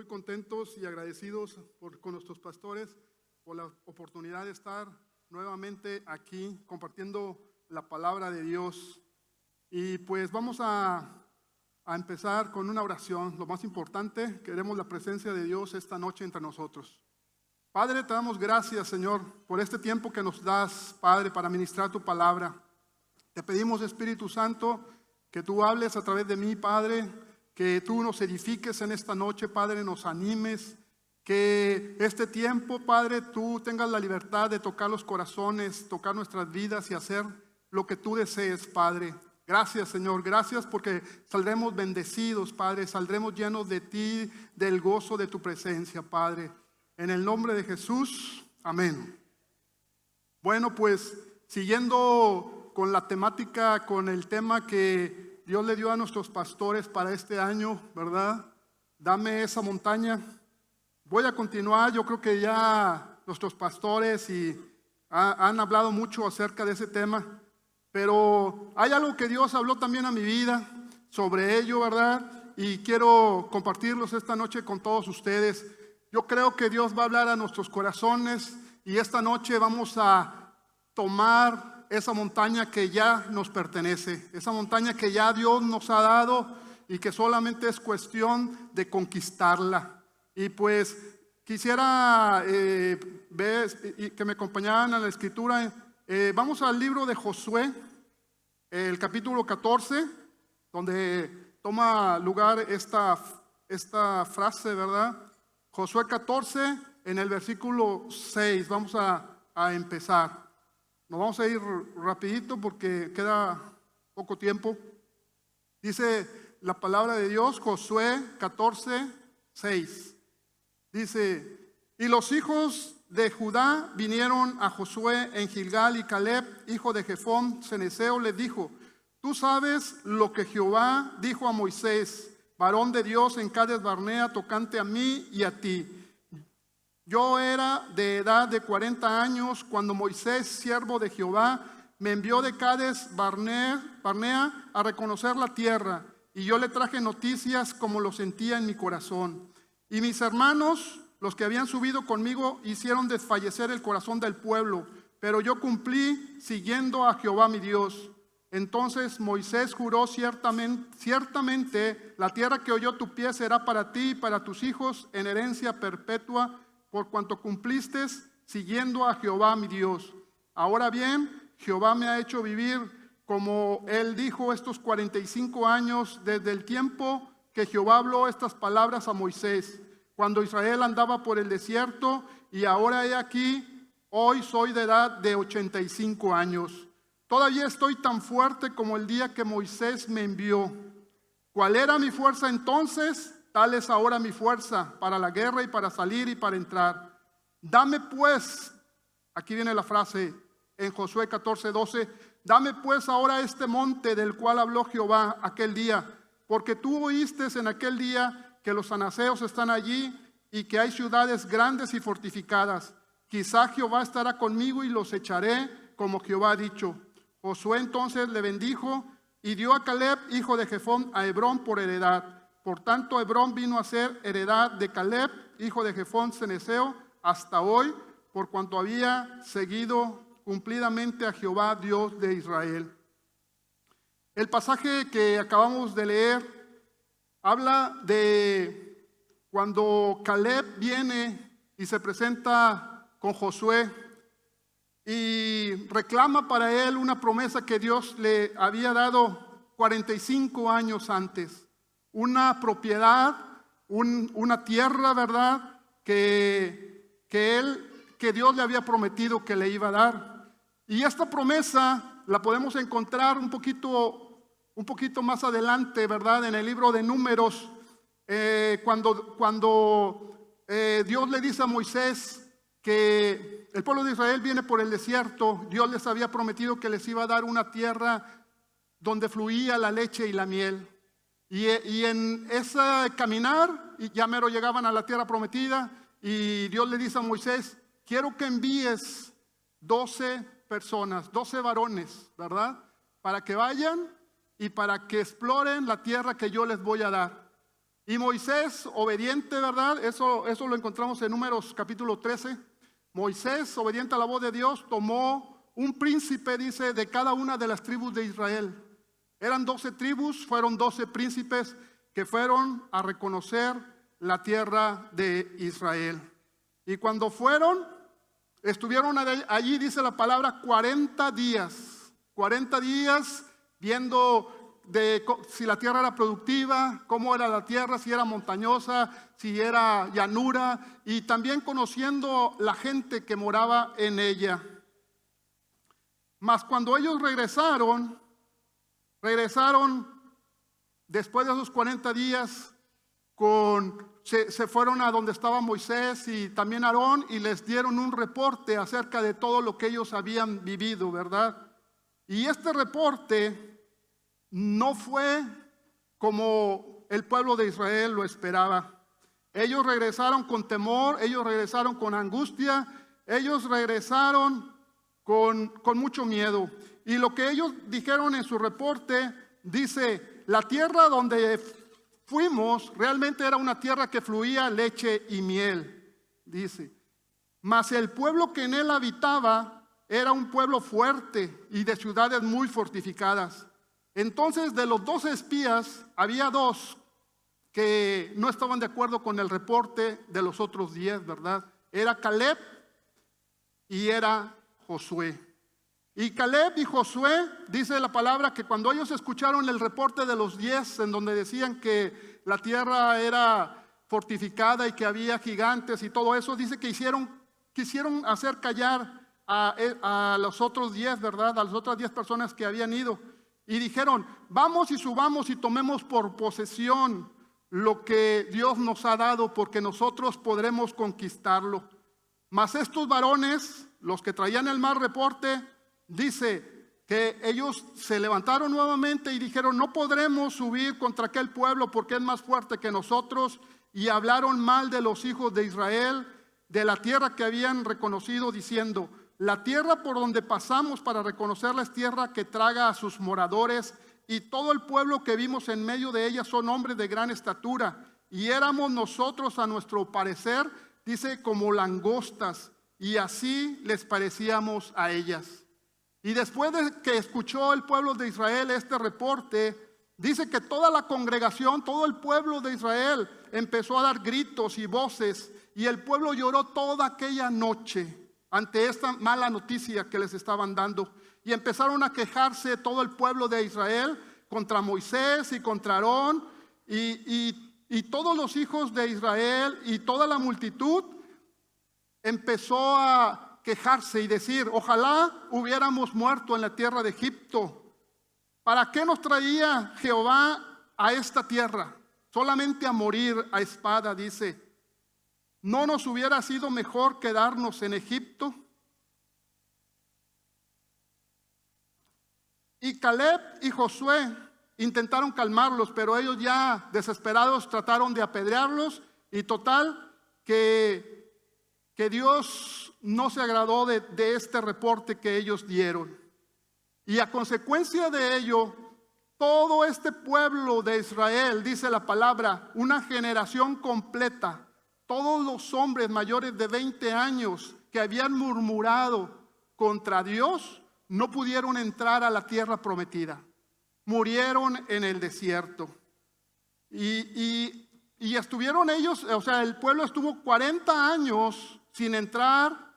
muy contentos y agradecidos con nuestros pastores por la oportunidad de estar nuevamente aquí compartiendo la palabra de Dios. Y pues vamos a empezar con una oración. Lo más importante, queremos la presencia de Dios esta noche entre nosotros. Padre, te damos gracias, Señor, por este tiempo que nos das, Padre, para ministrar tu palabra. Te pedimos, Espíritu Santo, que tú hables a través de mí, Padre, que tú nos edifiques en esta noche, Padre, nos animes, que este tiempo, Padre, tú tengas la libertad de tocar los corazones, tocar nuestras vidas y hacer lo que tú desees, Padre. Gracias, Señor, gracias porque saldremos bendecidos, Padre, saldremos llenos de ti, del gozo de tu presencia, Padre. En el nombre de Jesús, amén. Bueno, pues siguiendo con la temática, con el tema que Dios le dio a nuestros pastores para este año, ¿verdad? Dame esa montaña. Voy a continuar, yo creo que ya nuestros pastores han hablado mucho acerca de ese tema, pero hay algo que Dios habló también a mi vida sobre ello, ¿verdad? Y quiero compartirlos esta noche con todos ustedes. Yo creo que Dios va a hablar a nuestros corazones y esta noche vamos a tomar esa montaña que ya nos pertenece, esa montaña que ya Dios nos ha dado y que solamente es cuestión de conquistarla. Y pues quisiera ver que me acompañaran a la escritura. Vamos al libro de Josué, el capítulo 14, donde toma lugar esta frase, ¿verdad? Josué 14, en el versículo 6, vamos a empezar. Nos vamos a ir rapidito porque queda poco tiempo. Dice la palabra de Dios, Josué 14, 6. Dice, y los hijos de Judá vinieron a Josué en Gilgal, y Caleb, hijo de Jefón, ceneseo, les dijo, tú sabes lo que Jehová dijo a Moisés, varón de Dios en Cades Barnea, tocante a mí y a ti. Yo era de edad de 40 años cuando Moisés, siervo de Jehová, me envió de Cades Barnea a reconocer la tierra, y yo le traje noticias como lo sentía en mi corazón. Y mis hermanos, los que habían subido conmigo, hicieron desfallecer el corazón del pueblo, pero yo cumplí siguiendo a Jehová mi Dios. Entonces Moisés juró ciertamente, la tierra que oyó tu pie será para ti y para tus hijos en herencia perpetua, por cuanto cumpliste siguiendo a Jehová mi Dios. Ahora bien, Jehová me ha hecho vivir, como él dijo, estos 45 años desde el tiempo que Jehová habló estas palabras a Moisés, cuando Israel andaba por el desierto, y ahora he aquí, hoy soy de edad de 85 años. Todavía estoy tan fuerte como el día que Moisés me envió. ¿Cuál era mi fuerza entonces? Tal es ahora mi fuerza para la guerra y para salir y para entrar. Dame pues, aquí viene la frase en Josué 14:12, dame pues ahora este monte del cual habló Jehová aquel día, porque tú oíste en aquel día que los anaseos están allí y que hay ciudades grandes y fortificadas. Quizá Jehová estará conmigo y los echaré, como Jehová ha dicho. Josué entonces le bendijo y dio a Caleb, hijo de Jefón, a Hebrón por heredad. Por tanto, Hebrón vino a ser heredad de Caleb, hijo de Jefón ceneseo, hasta hoy, por cuanto había seguido cumplidamente a Jehová, Dios de Israel. El pasaje que acabamos de leer habla de cuando Caleb viene y se presenta con Josué y reclama para él una promesa que Dios le había dado 45 años antes. Una propiedad, una tierra, ¿verdad? Que Dios le había prometido que le iba a dar. Y esta promesa la podemos encontrar un poquito más adelante, ¿verdad? En el libro de Números, cuando Dios le dice a Moisés que el pueblo de Israel viene por el desierto. Dios les había prometido que les iba a dar una tierra donde fluía la leche y la miel. Y en ese caminar, ya mero llegaban a la tierra prometida, y Dios le dice a Moisés, quiero que envíes 12 personas, 12 varones, ¿verdad? Para que vayan y para que exploren la tierra que yo les voy a dar. Y Moisés, obediente, ¿verdad? Eso lo encontramos en Números capítulo 13. Moisés, obediente a la voz de Dios, tomó un príncipe, dice, de cada una de las tribus de Israel. Eran 12 tribus, fueron 12 príncipes que fueron a reconocer la tierra de Israel. Y cuando fueron, estuvieron allí, dice la palabra, 40 días. 40 días viendo si la tierra era productiva, cómo era la tierra, si era montañosa, si era llanura, y también conociendo la gente que moraba en ella. Mas cuando ellos regresaron después de esos 40 días, se fueron a donde estaba Moisés y también Aarón, y les dieron un reporte acerca de todo lo que ellos habían vivido, ¿verdad? Y este reporte no fue como el pueblo de Israel lo esperaba. Ellos regresaron con temor, ellos regresaron con angustia, ellos regresaron con mucho miedo. Y lo que ellos dijeron en su reporte, dice, la tierra donde fuimos realmente era una tierra que fluía leche y miel, dice. Mas el pueblo que en él habitaba era un pueblo fuerte y de ciudades muy fortificadas. Entonces, de los 12 espías, había 2 que no estaban de acuerdo con el reporte de los otros 10, ¿verdad? Era Caleb y era Josué. Y Caleb y Josué, dice la palabra, que cuando ellos escucharon el reporte de los 10, en donde decían que la tierra era fortificada y que había gigantes y todo eso, dice que quisieron hacer callar a los otros 10, ¿verdad? A las otras 10 personas que habían ido. Y dijeron, vamos y subamos y tomemos por posesión lo que Dios nos ha dado, porque nosotros podremos conquistarlo. Mas estos varones, los que traían el mal reporte, dice que ellos se levantaron nuevamente y dijeron, no podremos subir contra aquel pueblo porque es más fuerte que nosotros. Y hablaron mal de los hijos de Israel, de la tierra que habían reconocido, diciendo, la tierra por donde pasamos para reconocerla es tierra que traga a sus moradores, y todo el pueblo que vimos en medio de ella son hombres de gran estatura, y éramos nosotros a nuestro parecer, dice, como langostas, y así les parecíamos a ellas. Y después de que escuchó el pueblo de Israel este reporte, dice que toda la congregación, todo el pueblo de Israel empezó a dar gritos y voces, y el pueblo lloró toda aquella noche ante esta mala noticia que les estaban dando. Y empezaron a quejarse todo el pueblo de Israel contra Moisés y contra Aarón, y todos los hijos de Israel y toda la multitud empezó a quejarse y decir, ojalá hubiéramos muerto en la tierra de Egipto. ¿Para qué nos traía Jehová a esta tierra? Solamente a morir a espada, dice. ¿No nos hubiera sido mejor quedarnos en Egipto? Y Caleb y Josué intentaron calmarlos, pero ellos ya desesperados trataron de apedrearlos, y total que Dios no se agradó de este reporte que ellos dieron. Y a consecuencia de ello, todo este pueblo de Israel, dice la palabra, una generación completa, todos los hombres mayores de 20 años que habían murmurado contra Dios, no pudieron entrar a la tierra prometida. Murieron en el desierto. Y estuvieron ellos, o sea, el pueblo estuvo 40 años sin entrar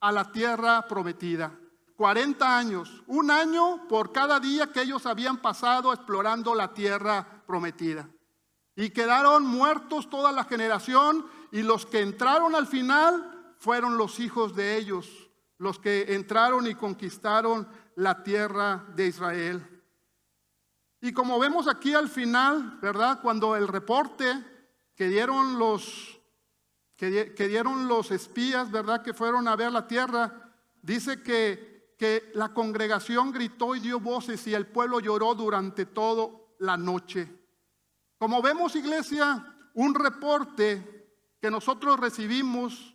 a la tierra prometida. 40 años, un año por cada día que ellos habían pasado explorando la tierra prometida. Y quedaron muertos toda la generación, y los que entraron al final fueron los hijos de ellos, los que entraron y conquistaron la tierra de Israel. Y como vemos aquí al final, ¿verdad? Cuando el reporte que dieron los espías, ¿verdad? Que fueron a ver la tierra, dice que la congregación gritó y dio voces, y el pueblo lloró durante toda la noche. Como vemos, iglesia, un reporte que nosotros recibimos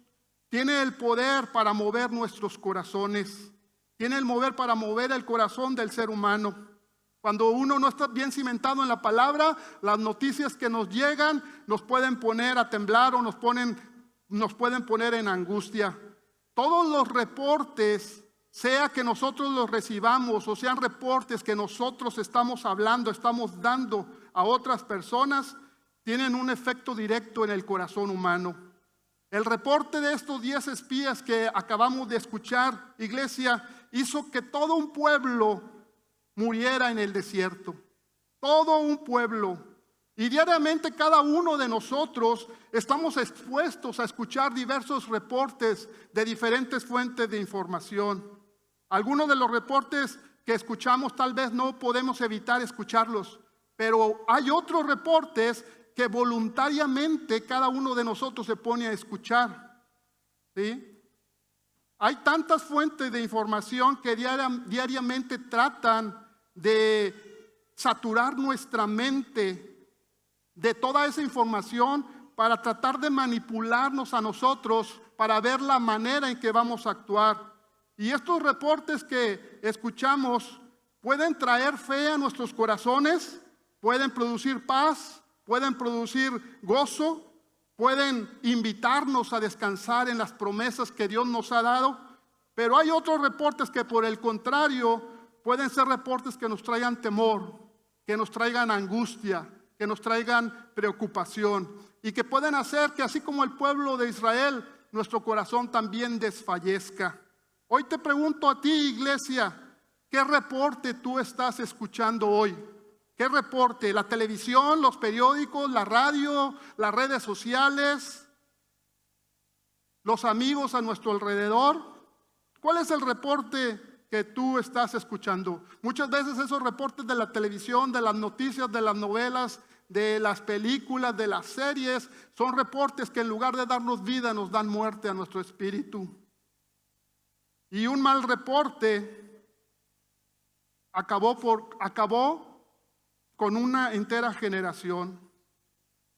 tiene el poder para mover nuestros corazones, tiene el poder para mover el corazón del ser humano. Cuando uno no está bien cimentado en la palabra, las noticias que nos llegan nos pueden poner a temblar o nos pueden poner en angustia. Todos los reportes, sea que nosotros los recibamos o sean reportes que nosotros estamos hablando, estamos dando a otras personas, tienen un efecto directo en el corazón humano. El reporte de estos 10 espías que acabamos de escuchar, iglesia, hizo que todo un pueblo muriera en el desierto. Todo un pueblo. Y diariamente cada uno de nosotros estamos expuestos a escuchar diversos reportes de diferentes fuentes de información. Algunos de los reportes que escuchamos tal vez no podemos evitar escucharlos, pero hay otros reportes que voluntariamente cada uno de nosotros se pone a escuchar. ¿Sí? Hay tantas fuentes de información que diariamente tratan de saturar nuestra mente de toda esa información para tratar de manipularnos a nosotros para ver la manera en que vamos a actuar. Y estos reportes que escuchamos pueden traer fe a nuestros corazones, pueden producir paz, pueden producir gozo, pueden invitarnos a descansar en las promesas que Dios nos ha dado. Pero hay otros reportes que por el contrario pueden ser reportes que nos traigan temor, que nos traigan angustia, que nos traigan preocupación y que pueden hacer que así como el pueblo de Israel, nuestro corazón también desfallezca. Hoy te pregunto a ti, iglesia, ¿qué reporte tú estás escuchando hoy? ¿Qué reporte? ¿La televisión, los periódicos, la radio, las redes sociales, los amigos a nuestro alrededor? ¿Cuál es el reporte que tú estás escuchando? Muchas veces esos reportes de la televisión, de las noticias, de las novelas, de las películas, de las series, son reportes que en lugar de darnos vida nos dan muerte a nuestro espíritu. Y un mal reporte acabó con una entera generación.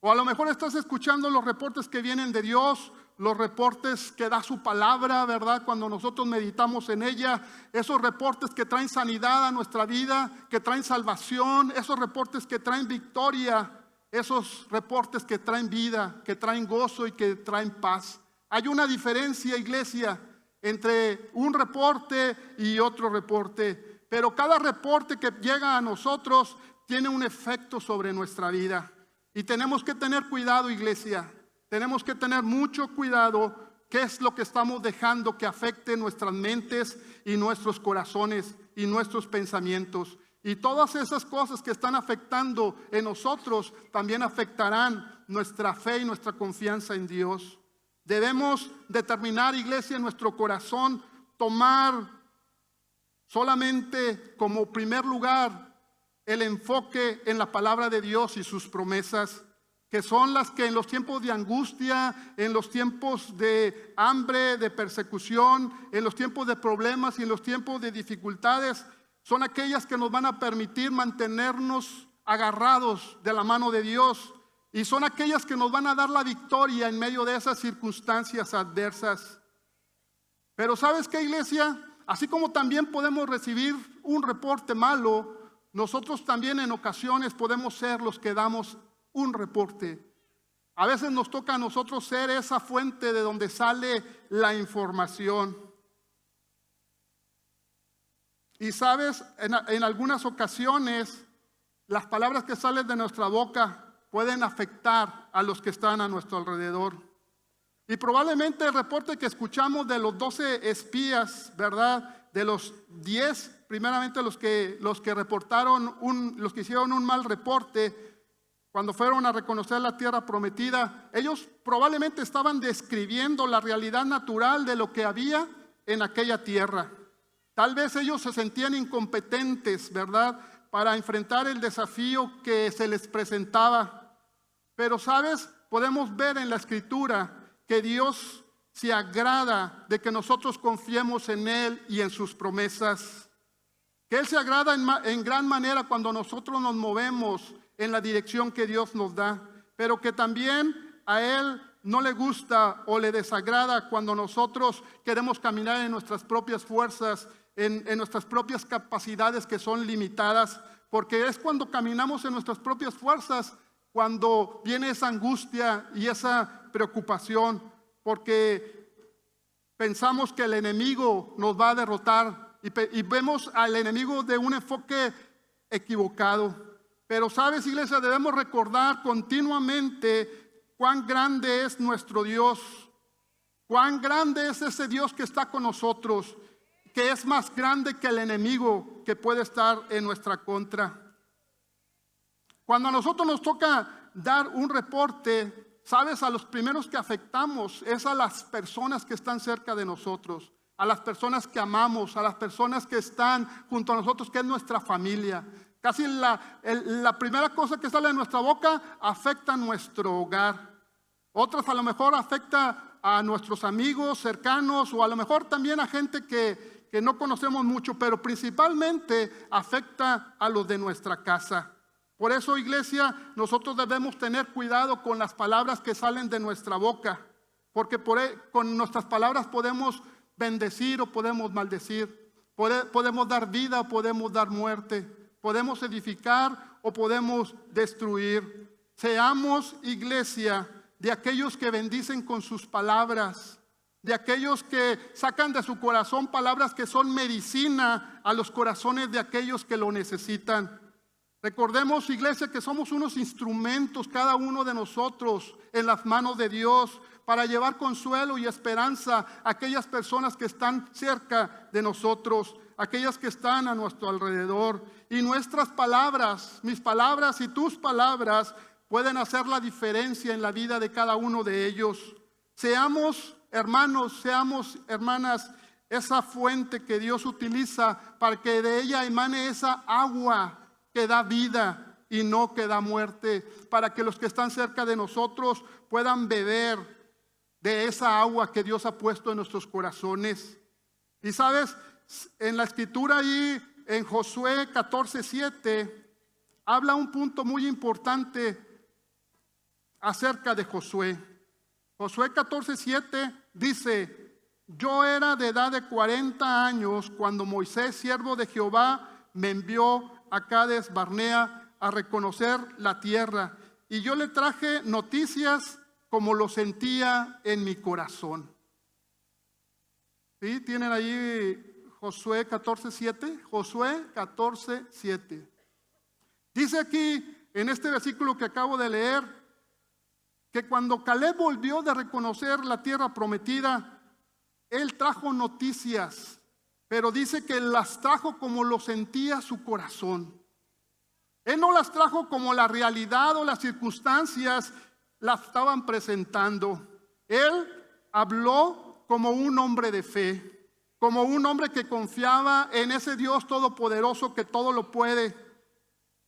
O a lo mejor estás escuchando los reportes que vienen de Dios, los reportes que da su palabra, ¿verdad? Cuando nosotros meditamos en ella, esos reportes que traen sanidad a nuestra vida, que traen salvación, esos reportes que traen victoria, esos reportes que traen vida, que traen gozo y que traen paz. Hay una diferencia, iglesia, entre un reporte y otro reporte, pero cada reporte que llega a nosotros tiene un efecto sobre nuestra vida. Y tenemos que tener cuidado, iglesia. Tenemos que tener mucho cuidado qué es lo que estamos dejando que afecte nuestras mentes y nuestros corazones y nuestros pensamientos. Y todas esas cosas que están afectando en nosotros también afectarán nuestra fe y nuestra confianza en Dios. Debemos determinar, iglesia, en nuestro corazón, tomar solamente como primer lugar el enfoque en la palabra de Dios y sus promesas, que son las que en los tiempos de angustia, en los tiempos de hambre, de persecución, en los tiempos de problemas y en los tiempos de dificultades, son aquellas que nos van a permitir mantenernos agarrados de la mano de Dios, y son aquellas que nos van a dar la victoria en medio de esas circunstancias adversas. Pero ¿sabes qué, iglesia? Así como también podemos recibir un reporte malo, nosotros también en ocasiones podemos ser los que damos un reporte. A veces nos toca a nosotros ser esa fuente de donde sale la información. Y sabes, en algunas ocasiones las palabras que salen de nuestra boca pueden afectar a los que están a nuestro alrededor. Y probablemente el reporte que escuchamos de los 12 espías, ¿verdad? De los 10, primeramente los que reportaron, los que hicieron un mal reporte, cuando fueron a reconocer la tierra prometida, ellos probablemente estaban describiendo la realidad natural de lo que había en aquella tierra. Tal vez ellos se sentían incompetentes, ¿verdad?, para enfrentar el desafío que se les presentaba. Pero, ¿sabes? Podemos ver en la Escritura que Dios se agrada de que nosotros confiemos en Él y en sus promesas. Que Él se agrada en gran manera cuando nosotros nos movemos en la dirección que Dios nos da, pero que también a Él no le gusta o le desagrada cuando nosotros queremos caminar en nuestras propias fuerzas, en nuestras propias capacidades que son limitadas, porque es cuando caminamos en nuestras propias fuerzas, cuando viene esa angustia y esa preocupación, porque pensamos que el enemigo nos va a derrotar y vemos al enemigo de un enfoque equivocado. Pero sabes, iglesia, debemos recordar continuamente cuán grande es nuestro Dios, cuán grande es ese Dios que está con nosotros, que es más grande que el enemigo que puede estar en nuestra contra. Cuando a nosotros nos toca dar un reporte, sabes, a los primeros que afectamos es a las personas que están cerca de nosotros, a las personas que amamos, a las personas que están junto a nosotros, que es nuestra familia. Casi la primera cosa que sale de nuestra boca afecta a nuestro hogar. Otras a lo mejor afecta a nuestros amigos cercanos o a lo mejor también a gente que no conocemos mucho, pero principalmente afecta a los de nuestra casa. Por eso, iglesia, nosotros debemos tener cuidado con las palabras que salen de nuestra boca, porque con nuestras palabras podemos bendecir o podemos maldecir, podemos dar vida o podemos dar muerte, podemos edificar o podemos destruir. Seamos, iglesia, de aquellos que bendicen con sus palabras, de aquellos que sacan de su corazón palabras que son medicina a los corazones de aquellos que lo necesitan. Recordemos, iglesia, que somos unos instrumentos, cada uno de nosotros, en las manos de Dios, para llevar consuelo y esperanza a aquellas personas que están cerca de nosotros, aquellas que están a nuestro alrededor. Y nuestras palabras, mis palabras y tus palabras, pueden hacer la diferencia en la vida de cada uno de ellos. Seamos hermanos, seamos hermanas, esa fuente que Dios utiliza para que de ella emane esa agua que da vida y no que da muerte, para que los que están cerca de nosotros puedan beber de esa agua que Dios ha puesto en nuestros corazones. Y sabes, en la escritura ahí en Josué 14:7 habla un punto muy importante acerca de Josué. Josué 14:7 dice: yo era de edad de 40 años cuando Moisés, siervo de Jehová, me envió a Cades Barnea a reconocer la tierra, y yo le traje noticias como lo sentía en mi corazón. ¿Sí? ¿Tienen ahí Josué 14:7? Josué 14:7. Dice aquí en este versículo que acabo de leer que cuando Caleb volvió de reconocer la tierra prometida, él trajo noticias, pero dice que las trajo como lo sentía su corazón. Él no las trajo como la realidad o las circunstancias las estaban presentando. Él habló como un hombre de fe, como un hombre que confiaba en ese Dios todopoderoso que todo lo puede.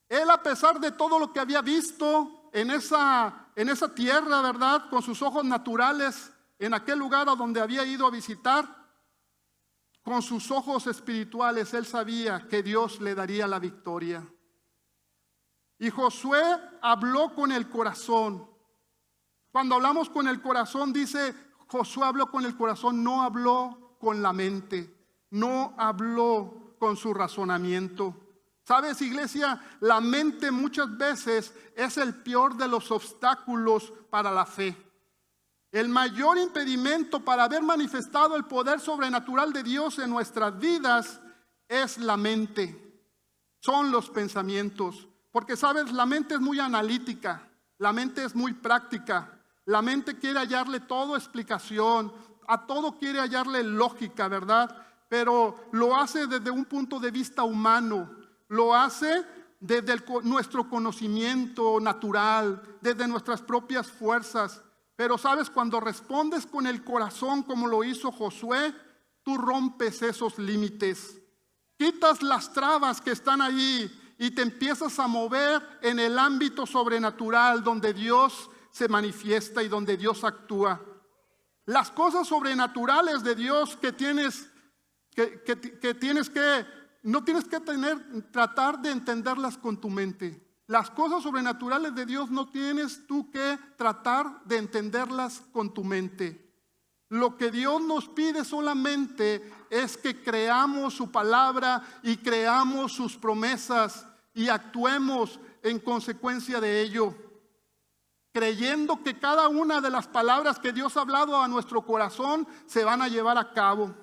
Él, a pesar de todo lo que había visto en esa tierra, ¿verdad?, con sus ojos naturales, en aquel lugar a donde había ido a visitar, con sus ojos espirituales, él sabía que Dios le daría la victoria. Y Josué habló con el corazón. Cuando hablamos con el corazón, dice, Josué habló con el corazón, no habló con la mente, no habló con su razonamiento. ¿Sabes, iglesia? La mente muchas veces es el peor de los obstáculos para la fe. El mayor impedimento para haber manifestado el poder sobrenatural de Dios en nuestras vidas es la mente, son los pensamientos. Porque, ¿sabes? La mente es muy analítica, la mente es muy práctica, la mente quiere hallarle todo explicación, a todo quiere hallarle lógica, ¿verdad? Pero lo hace desde un punto de vista humano, lo hace desde nuestro conocimiento natural, desde nuestras propias fuerzas. Pero sabes, cuando respondes con el corazón como lo hizo Josué, tú rompes esos límites. Quitas las trabas que están ahí y te empiezas a mover en el ámbito sobrenatural donde Dios se manifiesta y donde Dios actúa. Las cosas sobrenaturales de Dios que no tienes que tratar de entenderlas con tu mente. Las cosas sobrenaturales de Dios no tienes tú que tratar de entenderlas con tu mente. Lo que Dios nos pide solamente es que creamos su palabra y creamos sus promesas y actuemos en consecuencia de ello, creyendo que cada una de las palabras que Dios ha hablado a nuestro corazón se van a llevar a cabo.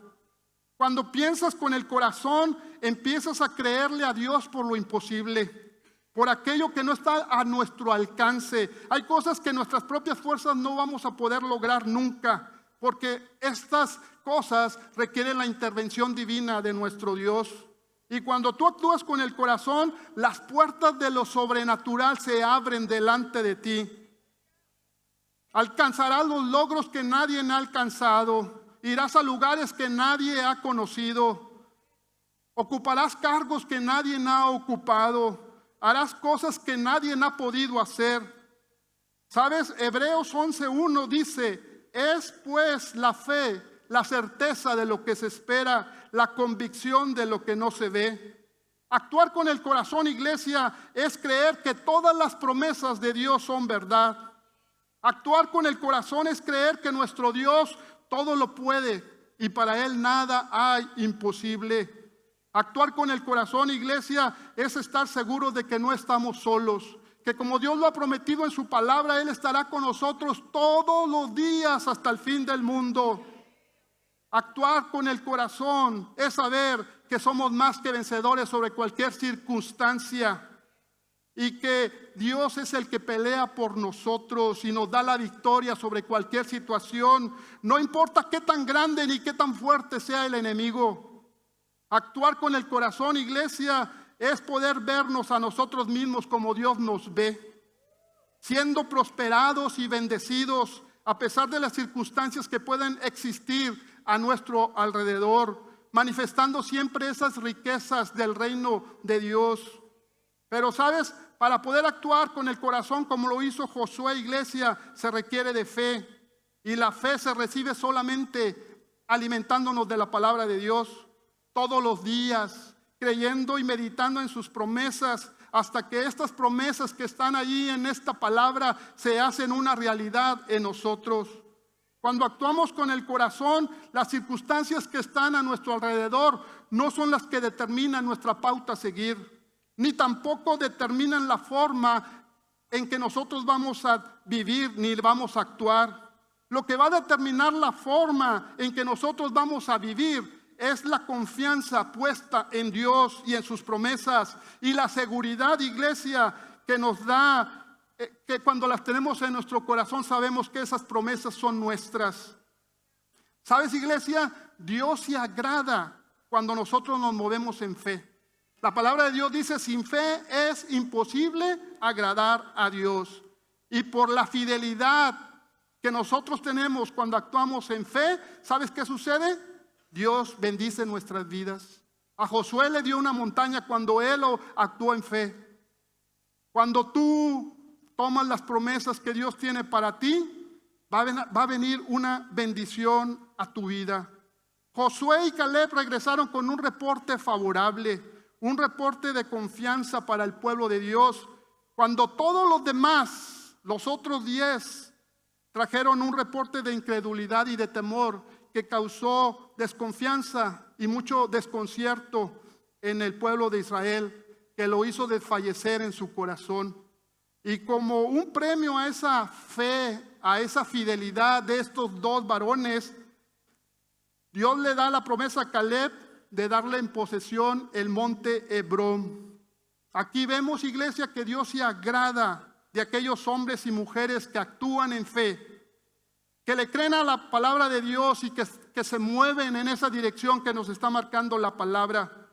Cuando piensas con el corazón, empiezas a creerle a Dios por lo imposible, por aquello que no está a nuestro alcance. Hay cosas que nuestras propias fuerzas no vamos a poder lograr nunca, porque estas cosas requieren la intervención divina de nuestro Dios. Y cuando tú actúas con el corazón, las puertas de lo sobrenatural se abren delante de ti. Alcanzarás los logros que nadie ha alcanzado. Irás a lugares que nadie ha conocido. Ocuparás cargos que nadie ha ocupado. Harás cosas que nadie ha podido hacer. ¿Sabes? Hebreos 11:1 dice: es pues la fe, la certeza de lo que se espera, la convicción de lo que no se ve. Actuar con el corazón, iglesia, es creer que todas las promesas de Dios son verdad. Actuar con el corazón es creer que nuestro Dios todo lo puede y para Él nada hay imposible. Actuar con el corazón, iglesia, es estar seguros de que no estamos solos, que como Dios lo ha prometido en su palabra, Él estará con nosotros todos los días hasta el fin del mundo. Actuar con el corazón es saber que somos más que vencedores sobre cualquier circunstancia y que Dios es el que pelea por nosotros y nos da la victoria sobre cualquier situación. No importa qué tan grande ni qué tan fuerte sea el enemigo. Actuar con el corazón, iglesia, es poder vernos a nosotros mismos como Dios nos ve, siendo prosperados y bendecidos a pesar de las circunstancias que pueden existir a nuestro alrededor, manifestando siempre esas riquezas del reino de Dios. Pero ¿sabes? Para poder actuar con el corazón como lo hizo Josué, iglesia, se requiere de fe. Y la fe se recibe solamente alimentándonos de la palabra de Dios todos los días, creyendo y meditando en sus promesas, hasta que estas promesas que están allí en esta palabra se hacen una realidad en nosotros. Cuando actuamos con el corazón, las circunstancias que están a nuestro alrededor no son las que determinan nuestra pauta a seguir, ni tampoco determinan la forma en que nosotros vamos a vivir ni vamos a actuar. Lo que va a determinar la forma en que nosotros vamos a vivir es la confianza puesta en Dios y en sus promesas, y la seguridad, iglesia, que nos da, que cuando las tenemos en nuestro corazón sabemos que esas promesas son nuestras. ¿Sabes, iglesia? Dios se agrada cuando nosotros nos movemos en fe. La palabra de Dios dice: sin fe es imposible agradar a Dios. Y por la fidelidad que nosotros tenemos cuando actuamos en fe, ¿sabes qué sucede? Dios bendice nuestras vidas. A Josué le dio una montaña cuando él actuó en fe. Cuando tú tomas las promesas que Dios tiene para ti, va a venir una bendición a tu vida. Josué y Caleb regresaron con un reporte favorable, un reporte de confianza para el pueblo de Dios, cuando todos los demás, los otros 10, trajeron un reporte de incredulidad y de temor que causó desconfianza y mucho desconcierto en el pueblo de Israel, que lo hizo desfallecer en su corazón. Y como un premio a esa fe, a esa fidelidad de estos dos varones, Dios le da la promesa a Caleb de darle en posesión el monte Hebrón. Aquí vemos, iglesia, que Dios se agrada de aquellos hombres y mujeres que actúan en fe, que le creen a la palabra de Dios y que se mueven en esa dirección que nos está marcando la palabra.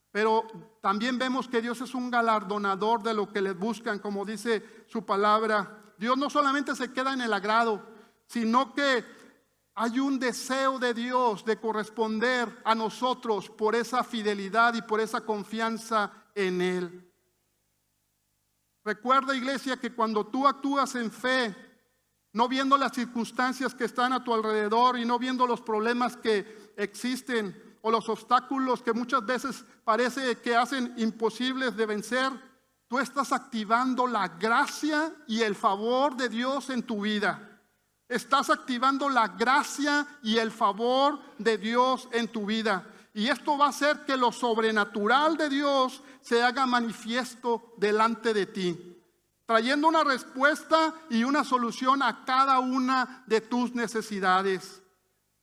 Pero también vemos que Dios es un galardonador de lo que les buscan, como dice su palabra. Dios no solamente se queda en el agrado, sino que hay un deseo de Dios de corresponder a nosotros por esa fidelidad y por esa confianza en Él. Recuerda, iglesia, que cuando tú actúas en fe, no viendo las circunstancias que están a tu alrededor y no viendo los problemas que existen o los obstáculos que muchas veces parece que hacen imposibles de vencer, tú estás activando la gracia y el favor de Dios en tu vida. Estás activando la gracia y el favor de Dios en tu vida. y esto va a hacer que lo sobrenatural de Dios se haga manifiesto delante de ti, trayendo una respuesta y una solución a cada una de tus necesidades.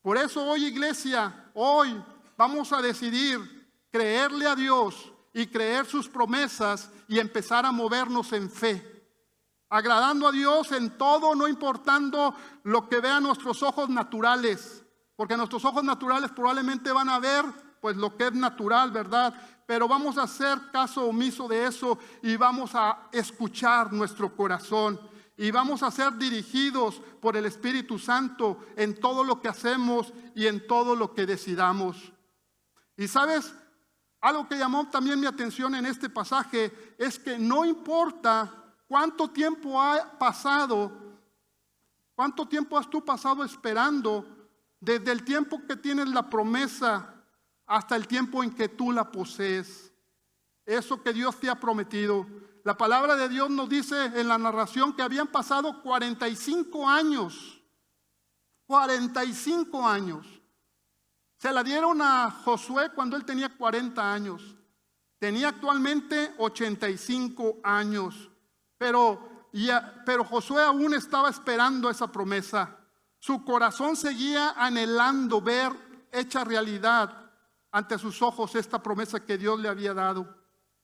Por eso hoy, iglesia, hoy vamos a decidir creerle a Dios y creer sus promesas y empezar a movernos en fe, agradando a Dios en todo, no importando lo que vean nuestros ojos naturales, porque nuestros ojos naturales probablemente van a ver pues lo que es natural, ¿verdad? Pero vamos a hacer caso omiso de eso y vamos a escuchar nuestro corazón y vamos a ser dirigidos por el Espíritu Santo en todo lo que hacemos y en todo lo que decidamos. Y sabes, algo que llamó también mi atención en este pasaje es que no importa cuánto tiempo ha pasado, cuánto tiempo has tú pasado esperando, desde el tiempo que tienes la promesa hasta el tiempo en que tú la posees, eso que Dios te ha prometido. La palabra de Dios nos dice en la narración que habían pasado 45 años. 45 años. Se la dieron a Josué cuando él tenía 40 años. Tenía actualmente 85 años. Pero Josué aún estaba esperando esa promesa. Su corazón seguía anhelando ver hecha realidad ante sus ojos esta promesa que Dios le había dado.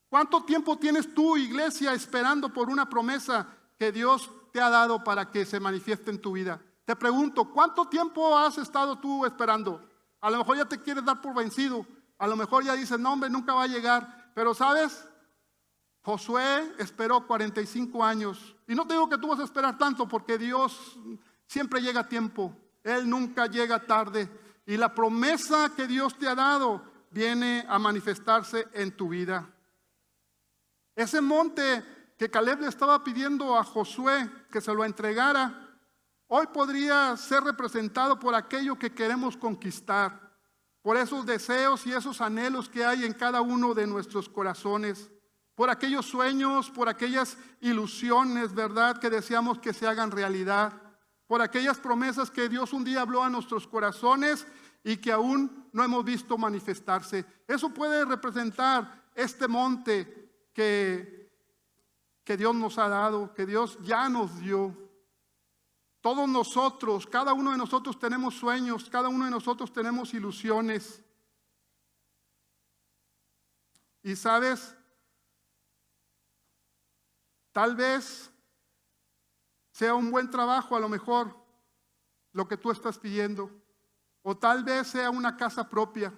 ¿Cuánto tiempo tienes tú, iglesia, esperando por una promesa que Dios te ha dado para que se manifieste en tu vida? Te pregunto, ¿cuánto tiempo has estado tú esperando? A lo mejor ya te quieres dar por vencido. A lo mejor ya dices, no hombre, nunca va a llegar. Pero ¿sabes? Josué esperó 45 años. Y no te digo que tú vas a esperar tanto, porque Dios siempre llega a tiempo. Él nunca llega tarde. Y la promesa que Dios te ha dado viene a manifestarse en tu vida. Ese monte que Caleb le estaba pidiendo a Josué que se lo entregara, hoy podría ser representado por aquello que queremos conquistar, por esos deseos y esos anhelos que hay en cada uno de nuestros corazones, por aquellos sueños, por aquellas ilusiones, ¿verdad?, que deseamos que se hagan realidad, por aquellas promesas que Dios un día habló a nuestros corazones y que aún no hemos visto manifestarse. Eso puede representar este monte que Dios nos ha dado, que Dios ya nos dio. Todos nosotros, cada uno de nosotros tenemos sueños, cada uno de nosotros tenemos ilusiones. Y sabes, tal vez sea un buen trabajo, a lo mejor, lo que tú estás pidiendo. O tal vez sea una casa propia.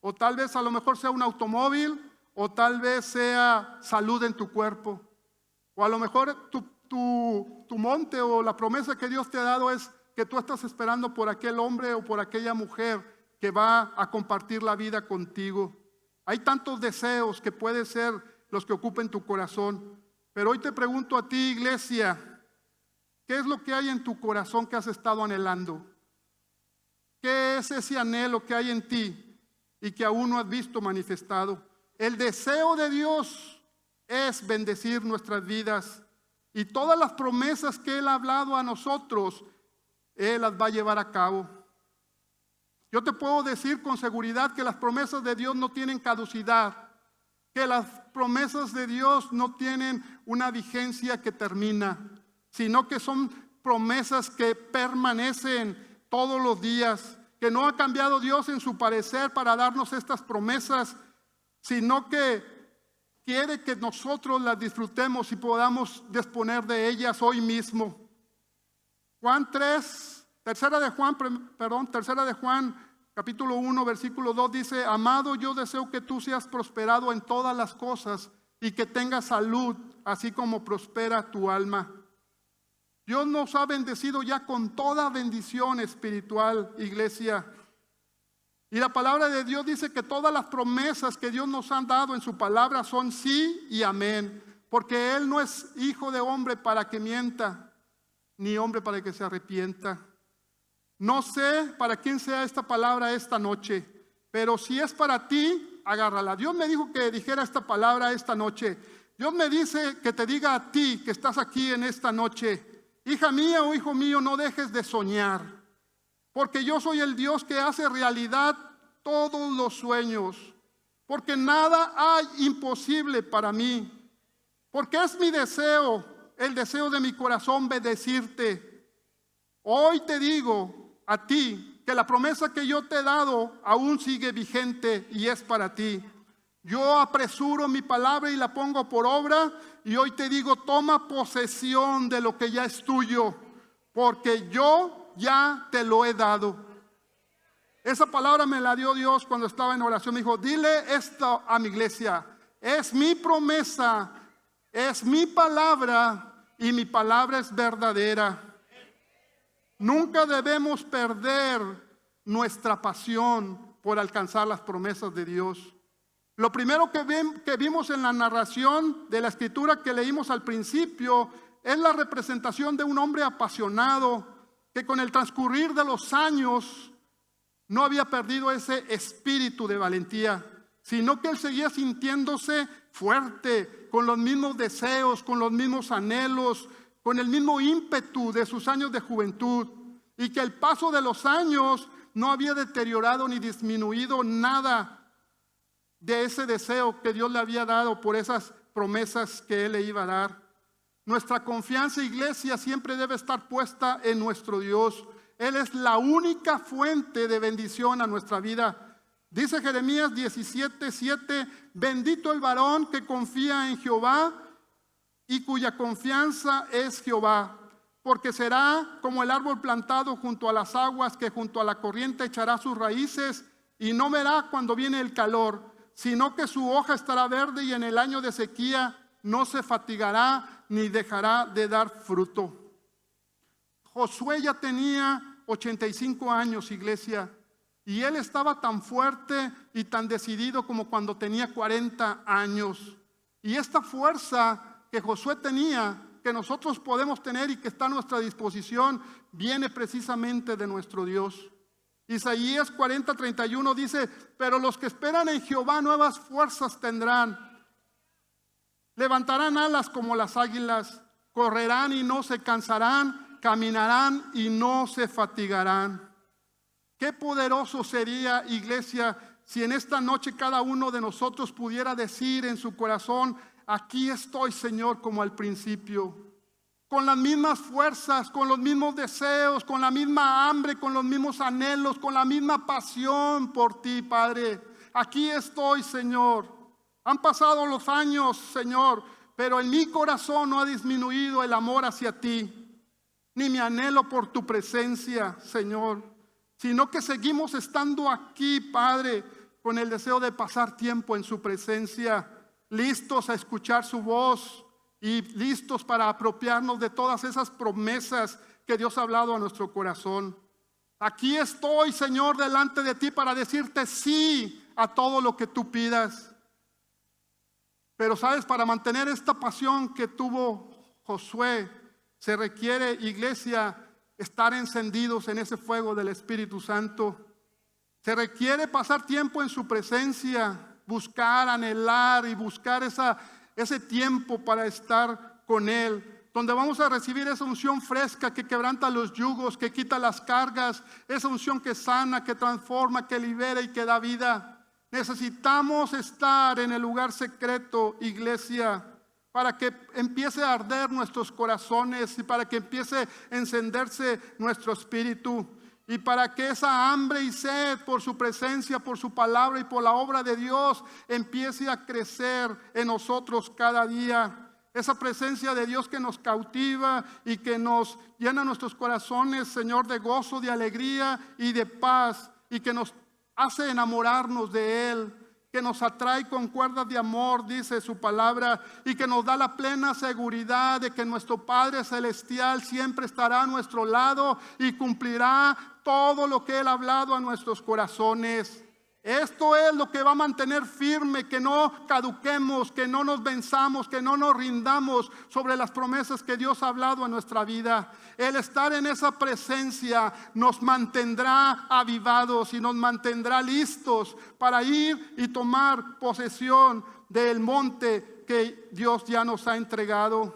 O tal vez a lo mejor sea un automóvil. O tal vez sea salud en tu cuerpo. O a lo mejor tu monte o la promesa que Dios te ha dado es que tú estás esperando por aquel hombre o por aquella mujer que va a compartir la vida contigo. Hay tantos deseos que pueden ser los que ocupen tu corazón. Pero hoy te pregunto a ti, iglesia, ¿qué es lo que hay en tu corazón que has estado anhelando? ¿Qué es ese anhelo que hay en ti y que aún no has visto manifestado? El deseo de Dios es bendecir nuestras vidas y todas las promesas que Él ha hablado a nosotros, Él las va a llevar a cabo. Yo te puedo decir con seguridad que las promesas de Dios no tienen caducidad, que las promesas de Dios no tienen una vigencia que termina, sino que son promesas que permanecen todos los días, que no ha cambiado Dios en su parecer para darnos estas promesas, sino que quiere que nosotros las disfrutemos y podamos disponer de ellas hoy mismo. Tercera de Juan, capítulo 1, versículo 2 dice: amado, yo deseo que tú seas prosperado en todas las cosas y que tengas salud, así como prospera tu alma. Dios nos ha bendecido ya con toda bendición espiritual, iglesia. Y la palabra de Dios dice que todas las promesas que Dios nos ha dado en su palabra son sí y amén. Porque Él no es hijo de hombre para que mienta, ni hombre para que se arrepienta. No sé para quién sea esta palabra esta noche, pero si es para ti, agárrala. Dios me dijo que dijera esta palabra esta noche. Dios me dice que te diga a ti que estás aquí en esta noche: hija mía o hijo mío, no dejes de soñar, porque yo soy el Dios que hace realidad todos los sueños, porque nada hay imposible para mí. Porque es mi deseo, el deseo de mi corazón bendecirte. Hoy te digo a ti que la promesa que yo te he dado aún sigue vigente y es para ti. Yo apresuro mi palabra y la pongo por obra, y hoy te digo, toma posesión de lo que ya es tuyo, porque yo ya te lo he dado. Esa palabra me la dio Dios cuando estaba en oración. Me dijo, dile esto a mi iglesia: es mi promesa, es mi palabra, y mi palabra es verdadera. Nunca debemos perder nuestra pasión por alcanzar las promesas de Dios. Lo primero que vimos en la narración de la escritura que leímos al principio es la representación de un hombre apasionado que con el transcurrir de los años no había perdido ese espíritu de valentía, sino que él seguía sintiéndose fuerte, con los mismos deseos, con los mismos anhelos, con el mismo ímpetu de sus años de juventud, y que el paso de los años no había deteriorado ni disminuido nada de ese deseo que Dios le había dado por esas promesas que Él le iba a dar. Nuestra confianza, iglesia, siempre debe estar puesta en nuestro Dios. Él es la única fuente de bendición a nuestra vida. Dice Jeremías 17:7, bendito el varón que confía en Jehová y cuya confianza es Jehová, porque será como el árbol plantado junto a las aguas, que junto a la corriente echará sus raíces y no verá cuando viene el calor, sino que su hoja estará verde, y en el año de sequía no se fatigará ni dejará de dar fruto. Josué ya tenía 85 años, iglesia, y él estaba tan fuerte y tan decidido como cuando tenía 40 años. Y esta fuerza que Josué tenía, que nosotros podemos tener y que está a nuestra disposición, viene precisamente de nuestro Dios. Isaías 40:31 dice, pero los que esperan en Jehová nuevas fuerzas tendrán. Levantarán alas como las águilas, correrán y no se cansarán, caminarán y no se fatigarán. Qué poderoso sería, iglesia, si en esta noche cada uno de nosotros pudiera decir en su corazón, aquí estoy, Señor, como al principio. Con las mismas fuerzas, con los mismos deseos, con la misma hambre, con los mismos anhelos, con la misma pasión por ti, Padre. Aquí estoy, Señor. Han pasado los años, Señor, pero en mi corazón no ha disminuido el amor hacia ti, ni mi anhelo por tu presencia, Señor, sino que seguimos estando aquí, Padre, con el deseo de pasar tiempo en su presencia, listos a escuchar su voz, y listos para apropiarnos de todas esas promesas que Dios ha hablado a nuestro corazón. Aquí estoy, Señor, delante de ti para decirte sí a todo lo que tú pidas. Pero sabes, para mantener esta pasión que tuvo Josué, se requiere, iglesia, estar encendidos en ese fuego del Espíritu Santo. Se requiere pasar tiempo en su presencia, buscar, anhelar y buscar ese tiempo para estar con Él, donde vamos a recibir esa unción fresca que quebranta los yugos, que quita las cargas, esa unción que sana, que transforma, que libera y que da vida. Necesitamos estar en el lugar secreto, iglesia, para que empiece a arder nuestros corazones y para que empiece a encenderse nuestro espíritu. Y para que esa hambre y sed por su presencia, por su palabra y por la obra de Dios empiece a crecer en nosotros cada día. Esa presencia de Dios que nos cautiva y que nos llena nuestros corazones, Señor, de gozo, de alegría y de paz, y que nos hace enamorarnos de Él, que nos atrae con cuerdas de amor, dice su palabra, y que nos da la plena seguridad de que nuestro Padre Celestial siempre estará a nuestro lado y cumplirá todo lo que Él ha hablado a nuestros corazones. Esto es lo que va a mantener firme, que no caduquemos, que no nos venzamos, que no nos rindamos sobre las promesas que Dios ha hablado en nuestra vida. El estar en esa presencia nos mantendrá avivados y nos mantendrá listos para ir y tomar posesión del monte que Dios ya nos ha entregado.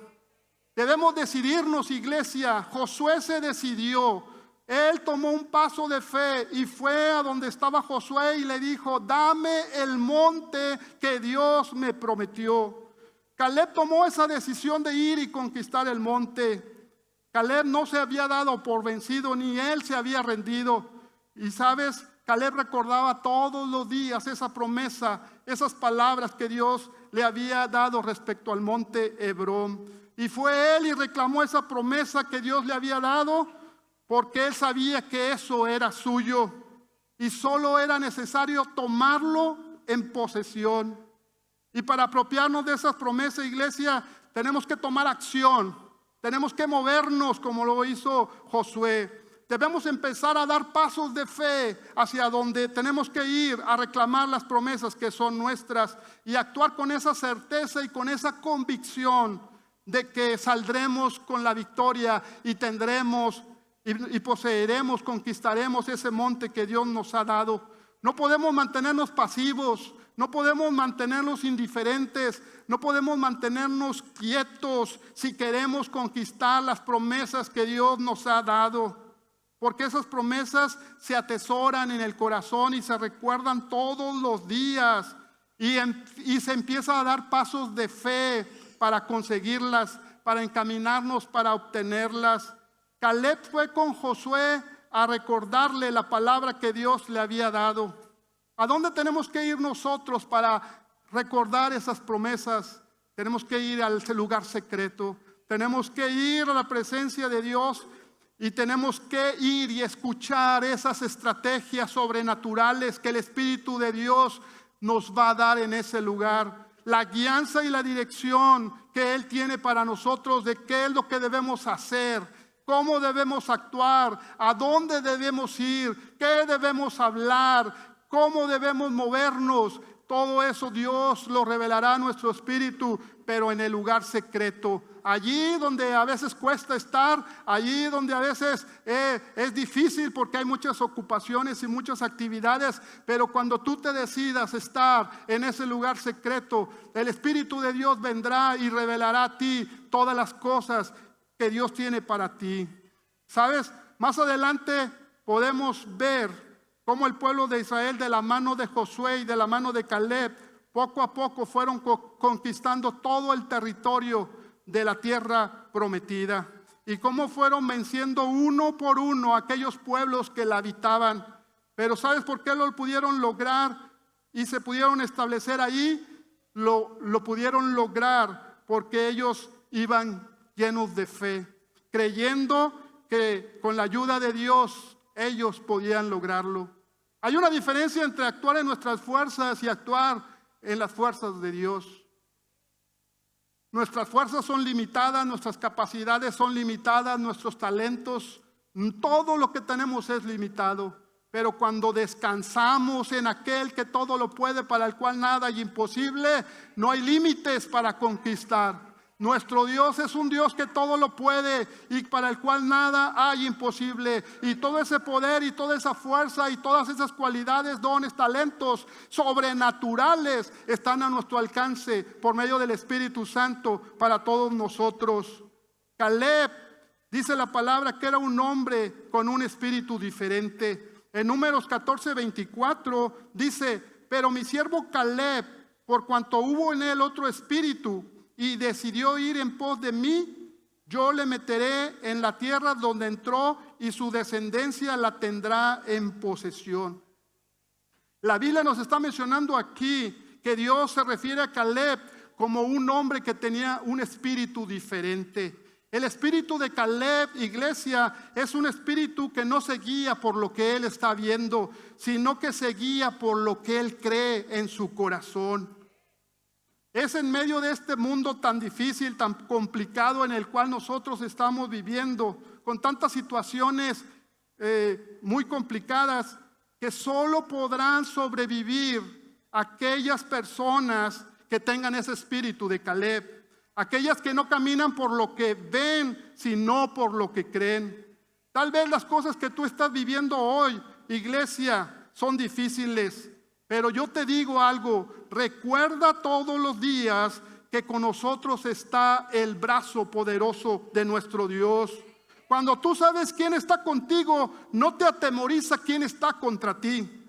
Debemos decidirnos, iglesia. Josué se decidió. Él tomó un paso de fe y fue a donde estaba Josué y le dijo: dame el monte que Dios me prometió. Caleb tomó esa decisión de ir y conquistar el monte. Caleb no se había dado por vencido, ni él se había rendido. Y sabes, Caleb recordaba todos los días esa promesa, esas palabras que Dios le había dado respecto al monte Hebrón. Y fue él y reclamó esa promesa que Dios le había dado, porque él sabía que eso era suyo y solo era necesario tomarlo en posesión. Y para apropiarnos de esas promesas, iglesia, tenemos que tomar acción, tenemos que movernos como lo hizo Josué. Debemos empezar a dar pasos de fe hacia donde tenemos que ir a reclamar las promesas que son nuestras y actuar con esa certeza y con esa convicción de que saldremos con la victoria y tendremos y poseeremos, conquistaremos ese monte que Dios nos ha dado. No podemos mantenernos pasivos, no podemos mantenernos indiferentes, no podemos mantenernos quietos si queremos conquistar las promesas que Dios nos ha dado. Porque esas promesas se atesoran en el corazón y se recuerdan todos los días. Y se empieza a dar pasos de fe para conseguirlas, para encaminarnos, para obtenerlas. Caleb fue con Josué a recordarle la palabra que Dios le había dado. ¿A dónde tenemos que ir nosotros para recordar esas promesas? Tenemos que ir al lugar secreto. Tenemos que ir a la presencia de Dios. Y tenemos que ir y escuchar esas estrategias sobrenaturales que el Espíritu de Dios nos va a dar en ese lugar. La guianza y la dirección que Él tiene para nosotros de qué es lo que debemos hacer, cómo debemos actuar, a dónde debemos ir, qué debemos hablar, cómo debemos movernos. Todo eso Dios lo revelará a nuestro espíritu, pero en el lugar secreto. Allí donde a veces cuesta estar, allí donde a veces es difícil porque hay muchas ocupaciones y muchas actividades, pero cuando tú te decidas estar en ese lugar secreto, el Espíritu de Dios vendrá y revelará a ti todas las cosas que Dios tiene para ti. ¿Sabes? Más adelante podemos ver cómo el pueblo de Israel, de la mano de Josué y de la mano de Caleb, poco a poco fueron conquistando todo el territorio de la tierra prometida, y cómo fueron venciendo uno por uno aquellos pueblos que la habitaban. Pero ¿sabes por qué lo pudieron lograr y se pudieron establecer ahí? Lo pudieron lograr porque ellos iban llenos de fe, creyendo que con la ayuda de Dios ellos podían lograrlo. Hay una diferencia entre actuar en nuestras fuerzas y actuar en las fuerzas de Dios. Nuestras fuerzas son limitadas, nuestras capacidades son limitadas, nuestros talentos, todo lo que tenemos es limitado. Pero cuando descansamos en aquel que todo lo puede, para el cual nada es imposible, no hay límites para conquistar. Nuestro Dios es un Dios que todo lo puede y para el cual nada hay imposible. Y todo ese poder y toda esa fuerza y todas esas cualidades, dones, talentos sobrenaturales están a nuestro alcance por medio del Espíritu Santo para todos nosotros. Caleb, dice la palabra, que era un hombre con un espíritu diferente. En Números 14:24 dice: pero mi siervo Caleb, por cuanto hubo en él otro espíritu y decidió ir en pos de mí, yo le meteré en la tierra donde entró y su descendencia la tendrá en posesión. La Biblia nos está mencionando aquí que Dios se refiere a Caleb como un hombre que tenía un espíritu diferente. El espíritu de Caleb, iglesia, es un espíritu que no se guía por lo que él está viendo, sino que se guía por lo que él cree en su corazón. Es en medio de este mundo tan difícil, tan complicado en el cual nosotros estamos viviendo, con tantas situaciones muy complicadas, que solo podrán sobrevivir aquellas personas que tengan ese espíritu de Caleb. Aquellas que no caminan por lo que ven, sino por lo que creen. Tal vez las cosas que tú estás viviendo hoy, iglesia, son difíciles. Pero yo te digo algo, recuerda todos los días que con nosotros está el brazo poderoso de nuestro Dios. Cuando tú sabes quién está contigo, no te atemoriza quién está contra ti.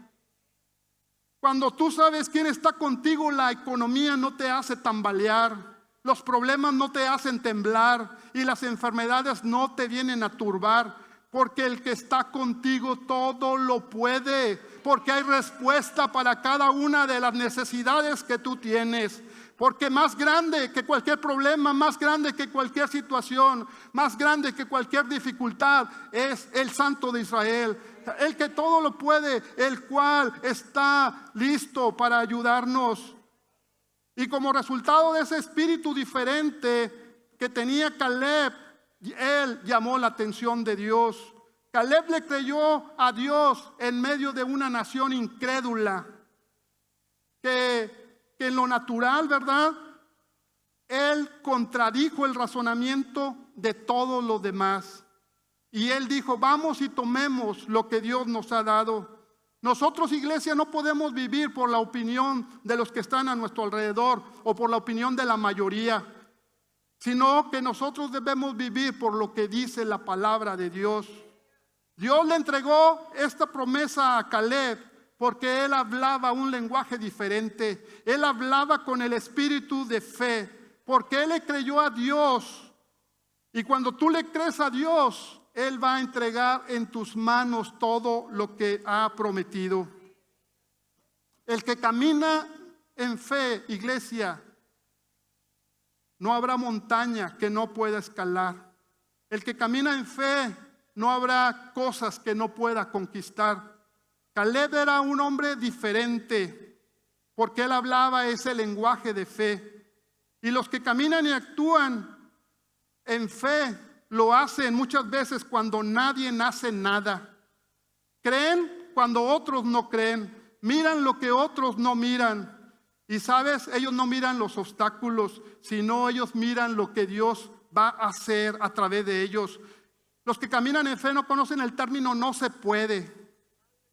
Cuando tú sabes quién está contigo, la economía no te hace tambalear. Los problemas no te hacen temblar y las enfermedades no te vienen a turbar, porque el que está contigo todo lo puede, porque hay respuesta para cada una de las necesidades que tú tienes. Porque más grande que cualquier problema, más grande que cualquier situación, más grande que cualquier dificultad es el Santo de Israel, el que todo lo puede, el cual está listo para ayudarnos. Y como resultado de ese espíritu diferente que tenía Caleb, él llamó la atención de Dios. Caleb le creyó a Dios en medio de una nación incrédula, que en lo natural, ¿verdad? Él contradijo el razonamiento de todos los demás. Y él dijo, vamos y tomemos lo que Dios nos ha dado. Nosotros, iglesia, no podemos vivir por la opinión de los que están a nuestro alrededor o por la opinión de la mayoría, sino que nosotros debemos vivir por lo que dice la palabra de Dios. Dios le entregó esta promesa a Caleb porque él hablaba un lenguaje diferente. Él hablaba con el espíritu de fe, porque él le creyó a Dios. Y cuando tú le crees a Dios, Él va a entregar en tus manos todo lo que ha prometido. El que camina en fe, iglesia, no habrá montaña que no pueda escalar. El que camina en fe, no habrá cosas que no pueda conquistar. Caleb era un hombre diferente, porque él hablaba ese lenguaje de fe. Y los que caminan y actúan en fe, lo hacen muchas veces cuando nadie hace nada. Creen cuando otros no creen. Miran lo que otros no miran. Y sabes, ellos no miran los obstáculos, sino ellos miran lo que Dios va a hacer a través de ellos. Los que caminan en fe no conocen el término no se puede.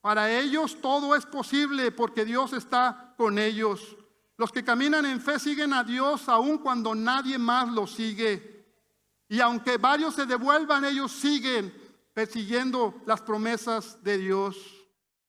Para ellos todo es posible porque Dios está con ellos. Los que caminan en fe siguen a Dios aun cuando nadie más lo sigue. Y aunque varios se devuelvan, ellos siguen persiguiendo las promesas de Dios.